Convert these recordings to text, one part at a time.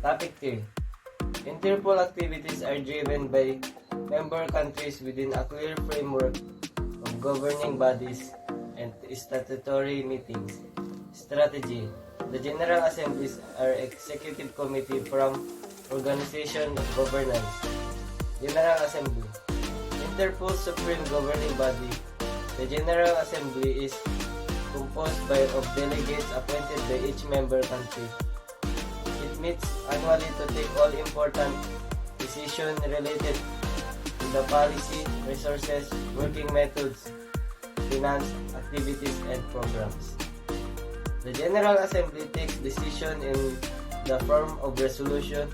Topic 3. Interpol activities are driven by member countries within a clear framework of governing bodies and statutory meetings. Strategy. The General Assemblies are executive committee from Organization of Governance. General Assembly. Interpol's supreme governing body. The General Assembly is composed of delegates appointed by each member country. It meets annually to take all important decisions related to the policy, resources, working methods, finance, activities, and programs. The General Assembly takes decision in the form of resolution.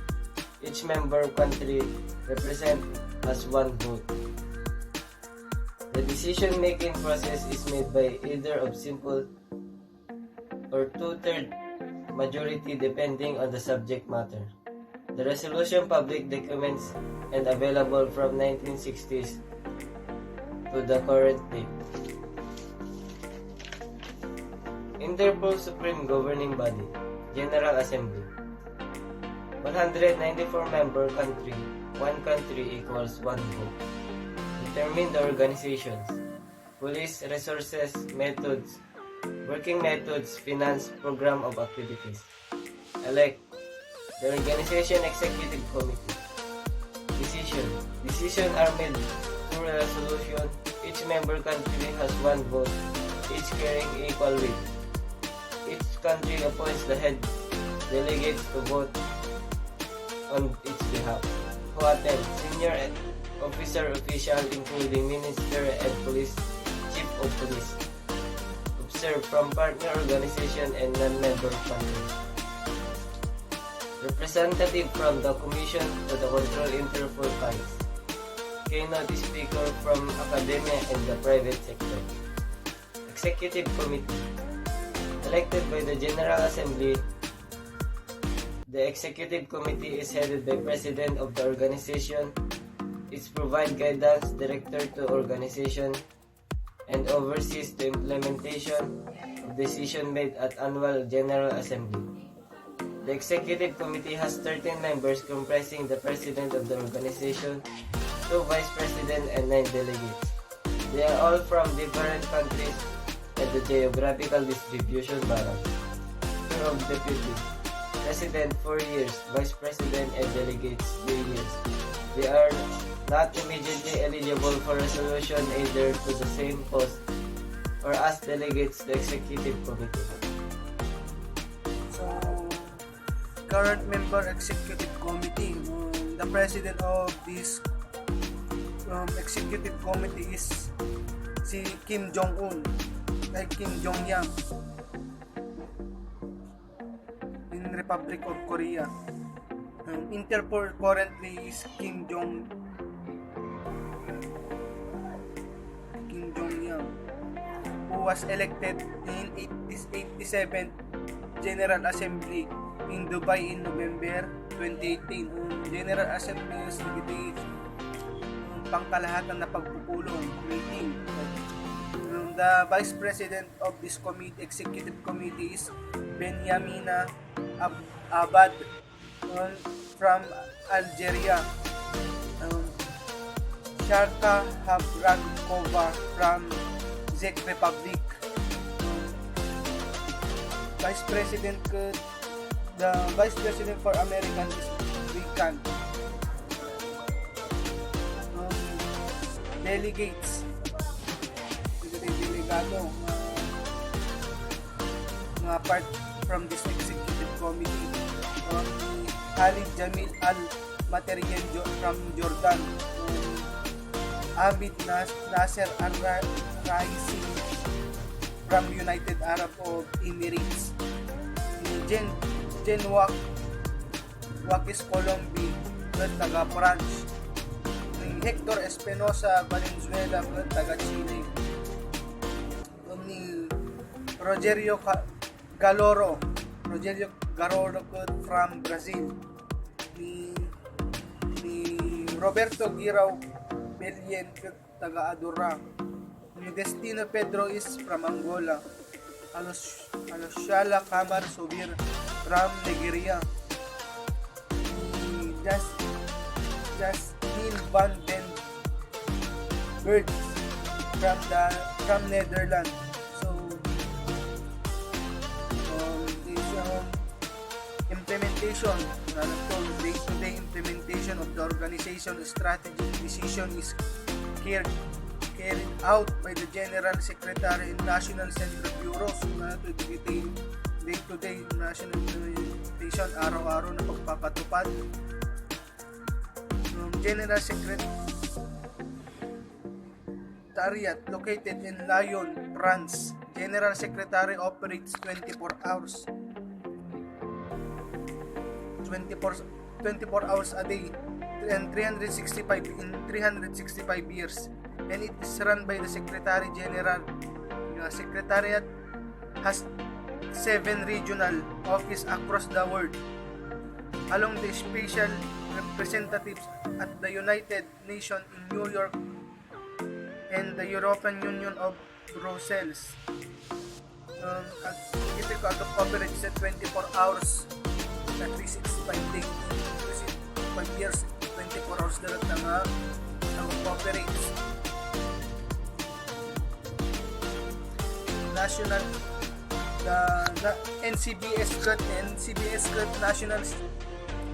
Each member country represents as one vote. The decision-making process is made by either of simple or two-thirds majority depending on the subject matter. The resolution public documents and available from 1960s to the current date. Interpol Supreme Governing Body, General Assembly. 194 member country, one country equals one vote. Determine the organizations, police, resources, methods, working methods, finance, program of activities. Elect the Organization Executive Committee. Decisions are made through a resolution. Each member country has one vote, each carrying equal weight. Each country appoints the head delegates to vote on its behalf, who attend senior officer including minister and police chief of police. From partner organization and non-member countries. Representative from the Commission to the Control Interpol Files. Keynote speaker from academia and the private sector. Executive Committee. Elected by the General Assembly, the Executive Committee is headed by President of the organization. It provides guidance, director to organization, and oversees the implementation of decisions made at annual General Assembly. The Executive Committee has 13 members comprising the President of the organization, 2 Vice President, and 9 delegates. They are all from different countries and the geographical distribution balance. Term of Deputy President 4 years, Vice President and Delegates 3 years. They are not immediately eligible for resolution either to the same post or as delegates to Executive Committee. So, current member Executive Committee, the President of this Executive Committee is si Kim Jong-un, like Kim Jong-yang in Republic of Korea. Interpol currently is Kim Jong-yang, who was elected in 87th General Assembly in Dubai in November 2018. General Assembly is pangkalahatan na pagpupulong meeting. The Vice President of this Executive Committee is Benyamina Abad from Algeria. Sharka Habrankova from Czech Republic. The Vice President for American is Rican. Delegates, delegado, mga part from this Executive Committee. Khalid Jamil Al-Materian from Jordan. Abid Nasser Al-Raisi from United Arab Emirates. Jen Wakis Colombi taga France. Hector Espinosa Valenzuela taga Chile. Rogerio Galoro from Brazil. Ni Roberto Guirao Belien taga Adura. Destino Pedro is from Angola. Aloshala Kamar Subir from Nigeria. Jasmine Van Den Bird from Netherlands. So this implementation, day-to-day implementation of the organization strategic decision is carried out by the General Secretary in National Central Bureau. So day-to-day national implementation, araw-araw na pagpapatupad. General Secretariat located in Lyon, France. General Secretary operates 24 hours. 24 hours a day and 365 years, and it is run by the Secretary General. The Secretariat has 7 regional offices across the world, along the special representatives at the United Nations in New York and the European Union of Brussels. Ito operates at 24 hours at 365 days, 5 years, 24 hours na lang operates. National, the NCBS got National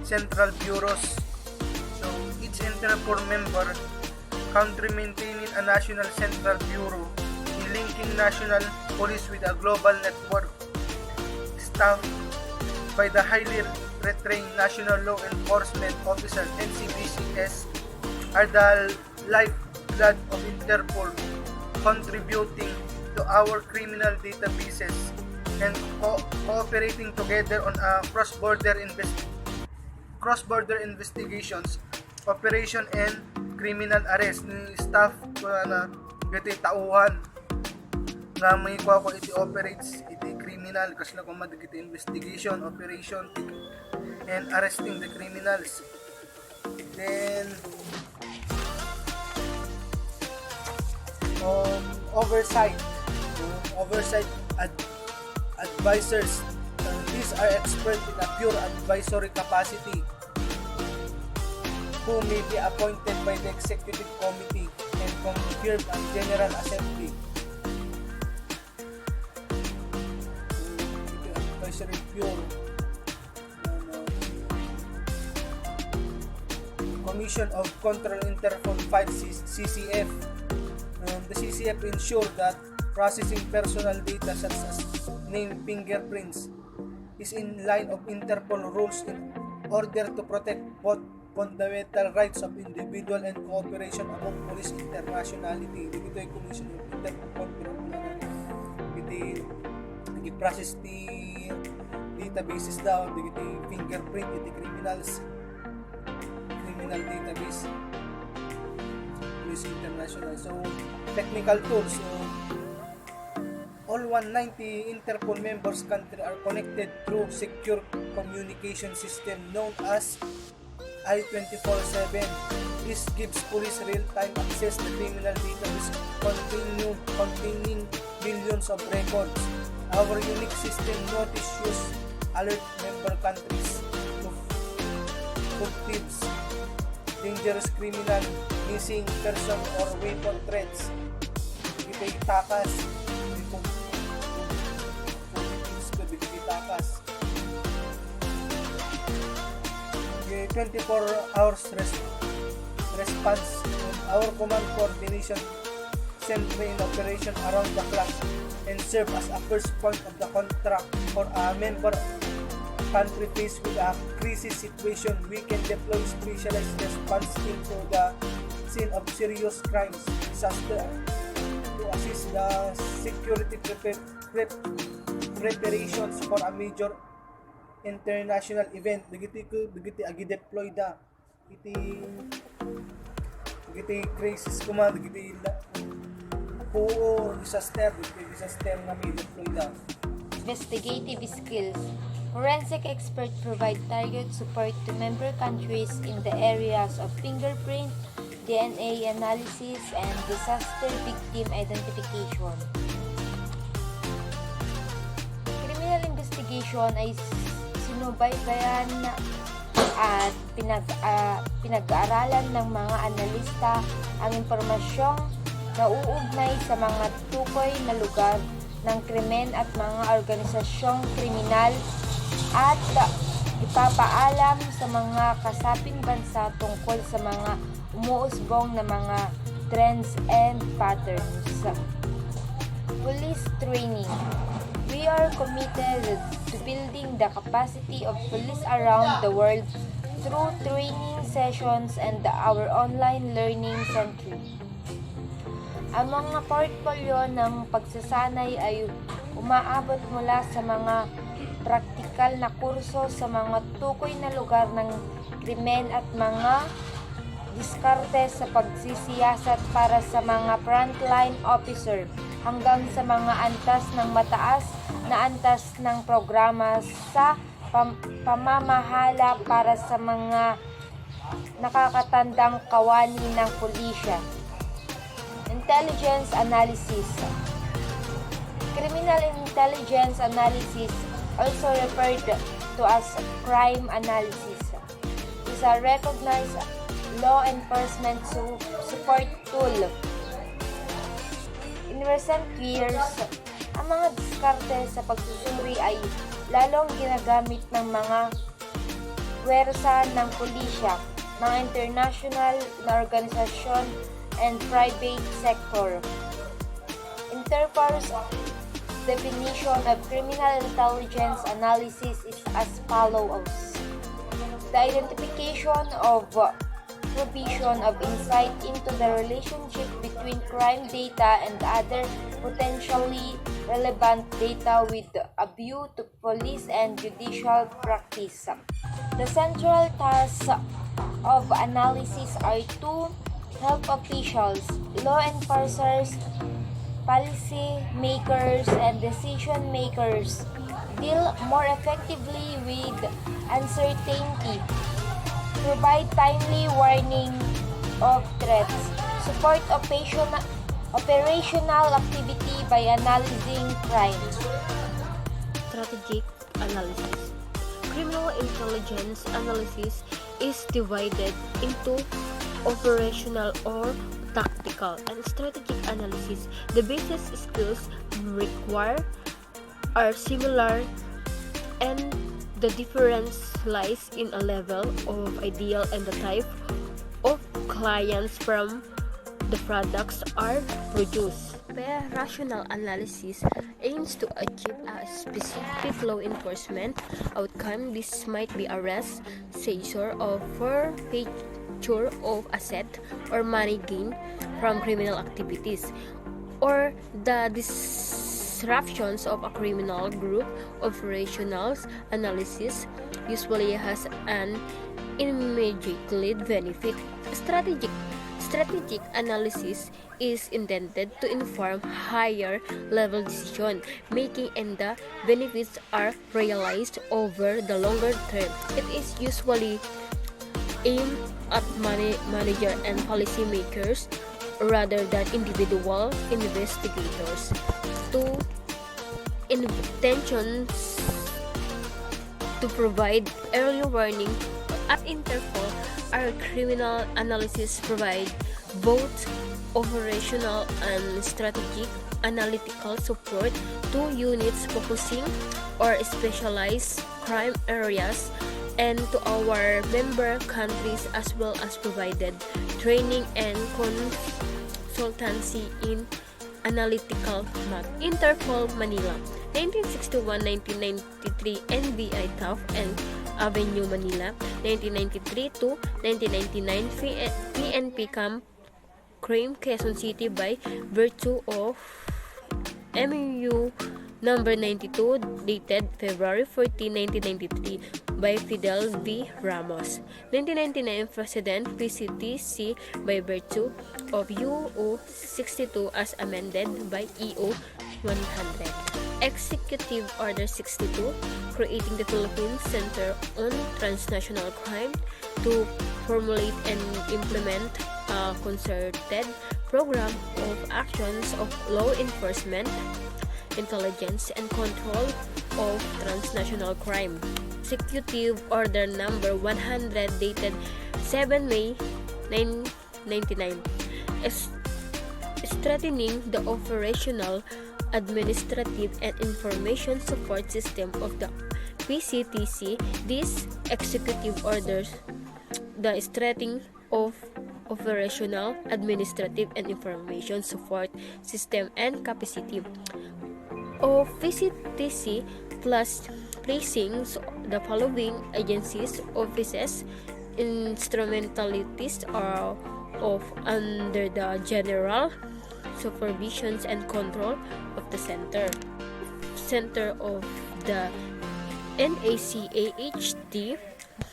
Central Bureaus. So each Interpol member country maintaining a national central bureau in linking national police with a global network staffed by the highly retrained National Law Enforcement Officer. NCBCS are the lifeblood of Interpol, contributing to our criminal databases and cooperating together on a cross-border investigations, operation and criminal arrest ni staff na gati tauhan nga may ko iti operates iti criminal kasi na kumad iti investigation, operation and arresting the criminals. Then oversight advisors. These are experts in a pure advisory capacity who may be appointed by the Executive Committee and confirmed at General Assembly. Advisory pure. Commission of Control Interpol Files CCF. The CCF ensure that processing personal data such as name, fingerprints is in line of Interpol rules in order to protect both fundamental rights of individual and cooperation among police internationality. Dito ay Commission of Interpol Control iti process ti databases daw, iti fingerprint, iti criminal database police international. So technical tools, so all 190 Interpol members country are connected through secure communication system known as I-24/7. This gives police real-time access to criminal database containing billions of records. Our unique system notices alert member countries to fugitives, dangerous criminal, missing person or weapon threats. Itay takas. 24 hours response. Our command coordination center in operation around the clock and serve as a first point of the contract for a member country faced with a crisis situation. We can deploy specialized response team to the scene of serious crimes, disaster, to assist the security preparations for a major international event. Dagiti agi deploy da iti crisis kuma dagiti disaster na may deploy da. Investigative skills. Forensic experts provide target support to member countries in the areas of fingerprint, DNA analysis, and disaster victim identification. Criminal investigation ay sinubaybayan at pinag-aaralan ng mga analista ang impormasyong nauugnay sa mga tukoy na lugar ng krimen at mga organisasyong kriminal at ipapaalam sa mga kasaping bansa tungkol sa mga umuusbong na mga trends and patterns. Police training. We are committed to building the capacity of police around the world through training sessions and our online learning center. Ang mga portfolio ng pagsasanay ay umaabot mula sa mga praktikal na kurso sa mga tukoy na lugar ng krimen at mga diskarte sa pagsisiyasat para sa mga frontline officer hanggang sa mga antas ng mataas na antas ng programa sa pamamahala para sa mga nakakatandang kawani ng pulisya. Intelligence analysis. Criminal intelligence analysis, also referred to as crime analysis, is a recognized law enforcement support tool. In recent years, ang mga diskarte sa pagsusuri ay lalong ginagamit ng mga puwersa ng pulisya, mga international na organisasyon, and private sector. Interpol's definition of criminal intelligence analysis is as follows: the identification of provision of insight into the relationship between crime data and other potentially relevant data with a view to police and judicial practice. The central tasks of analysis are to help officials, law enforcers, policy makers, and decision makers deal more effectively with uncertainty, provide timely warning of threats, support operational activity by analyzing crimes. Strategic analysis. Criminal intelligence analysis is divided into operational or tactical and strategic analysis. The basic skills required are similar, and the difference lies in a level of ideal and the type of clients from the products are produced. Rational analysis aims to achieve a specific law enforcement outcome. This might be arrest, seizure, or forfeiture of asset or money gained from criminal activities, or the disruptions of a criminal group. Operational analysis usually has an immediate benefit. Strategic analysis is intended to inform higher level decision making, and the benefits are realized over the longer term. It is usually aimed at manager and policy makers rather than individual investigators. Two intentions to provide early warning. At Interpol, our criminal analysis provide both operational and strategic analytical support to units focusing or specialized crime areas and to our member countries, as well as provided training and consultancy in analytical math. Interpol Manila, 1961-1993, NBI Taft and Avenue, Manila, 1993 to 1999, PNP Camp Crim, Quezon City, by virtue of MU number 92, dated February 14, 1993, by Fidel V. Ramos. 1999 President, PCTC, by virtue of UO 62 as amended by EO 100. Executive Order 62, creating the Philippine Center on Transnational Crime to formulate and implement a concerted program of actions of law enforcement, intelligence, and control of transnational crime. Executive Order Number 100 dated 7 May 1999 is strengthening the operational, administrative, and information support system of the PCTC. These executive orders the strengthening of operational, administrative, and information support system and capacity of PCTC, plus placing the following agencies, offices, instrumentalities are of under the general supervision and control of the center of the NACAHD,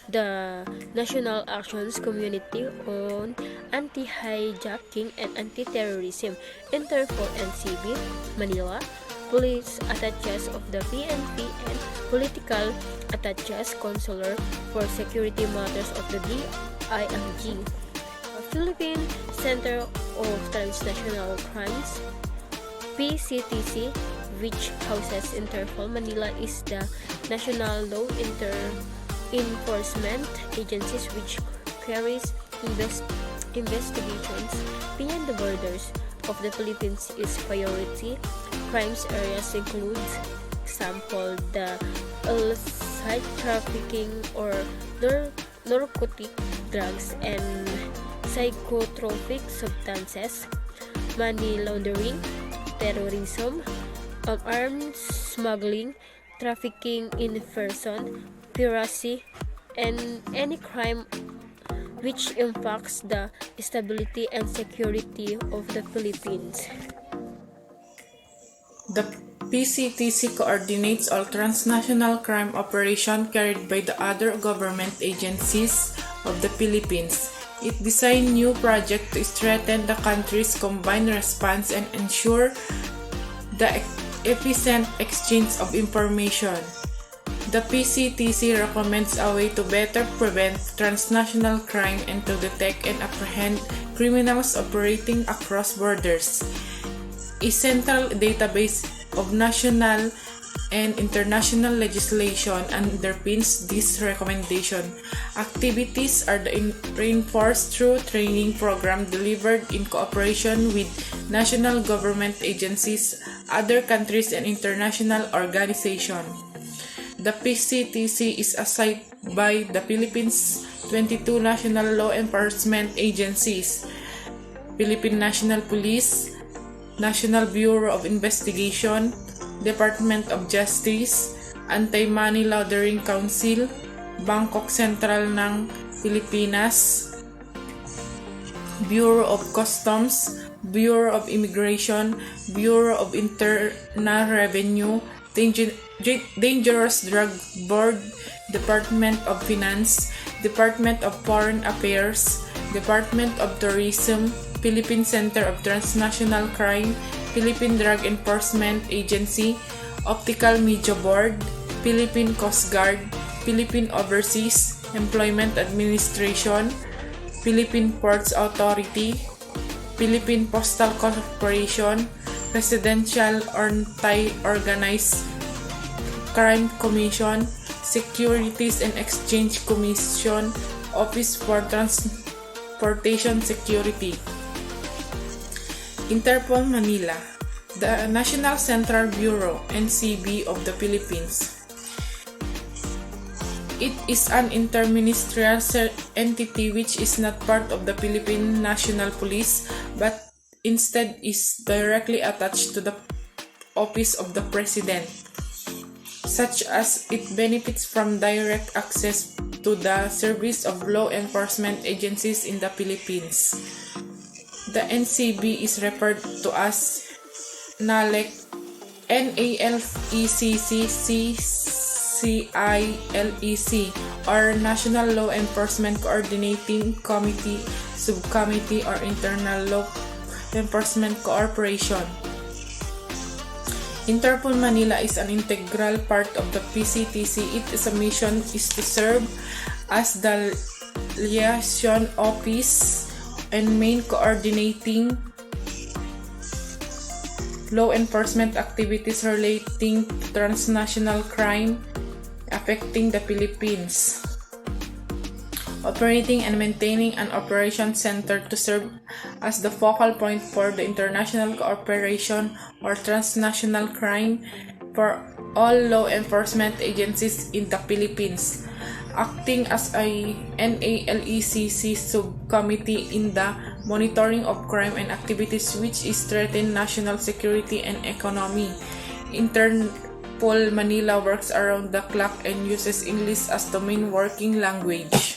the National Actions Community on Anti-Hijacking and Anti-Terrorism, Interpol NCB, Manila, police attaches of the PNP, and political attaches consular for security matters of the DIMG. Philippine Center of Transnational Crimes, PCTC, which houses Interpol Manila, is the national law enforcement agencies which carries investigations beyond the borders of the Philippines. Its priority crimes areas include, example, the illicit trafficking or narcotic drugs and psychotropic substances, money laundering, terrorism, arms smuggling, trafficking in person, piracy, and any crime which impacts the stability and security of the Philippines. The PCTC coordinates all transnational crime operations carried by the other government agencies of the Philippines. It designed new projects to strengthen the country's combined response and ensure the efficient exchange of information. The PCTC recommends a way to better prevent transnational crime and to detect and apprehend criminals operating across borders. A central database of national and international legislation underpins this recommendation. Activities are reinforced through training programs delivered in cooperation with national government agencies, other countries, and international organizations. The PCTC is assigned by the Philippines 22 national law enforcement agencies: Philippine National Police, National Bureau of Investigation, Department of Justice, Anti-Money Laundering Council, Bangkok Sentral ng Pilipinas, Bureau of Customs, Bureau of Immigration, Bureau of Internal Revenue, Dangerous Drug Board, Department of Finance, Department of Foreign Affairs, Department of Tourism, Philippine Center of Transnational Crime, Philippine Drug Enforcement Agency, Optical Media Board, Philippine Coast Guard, Philippine Overseas Employment Administration, Philippine Ports Authority, Philippine Postal Corporation, Presidential Anti-Organized Crime Commission, Securities and Exchange Commission, Office for Transportation Security. Interpol Manila, the National Central Bureau (NCB) of the Philippines. It is an interministerial entity which is not part of the Philippine National Police but instead is directly attached to the Office of the President, such as it benefits from direct access to the service of law enforcement agencies in the Philippines. The NCB is referred to as NALEC, NALECC, or National Law Enforcement Coordinating Committee, Subcommittee, or Internal Law Enforcement Corporation. Interpol Manila is an integral part of the PCTC. Its mission is to serve as the liaison office and main coordinating law enforcement activities relating to transnational crime affecting the Philippines. Operating and maintaining an operations center to serve as the focal point for the international cooperation or transnational crime for all law enforcement agencies in the Philippines, acting as a NALECC subcommittee in the monitoring of crime and activities which threaten national security and economy. Interpol Manila works around the clock and uses English as the main working language.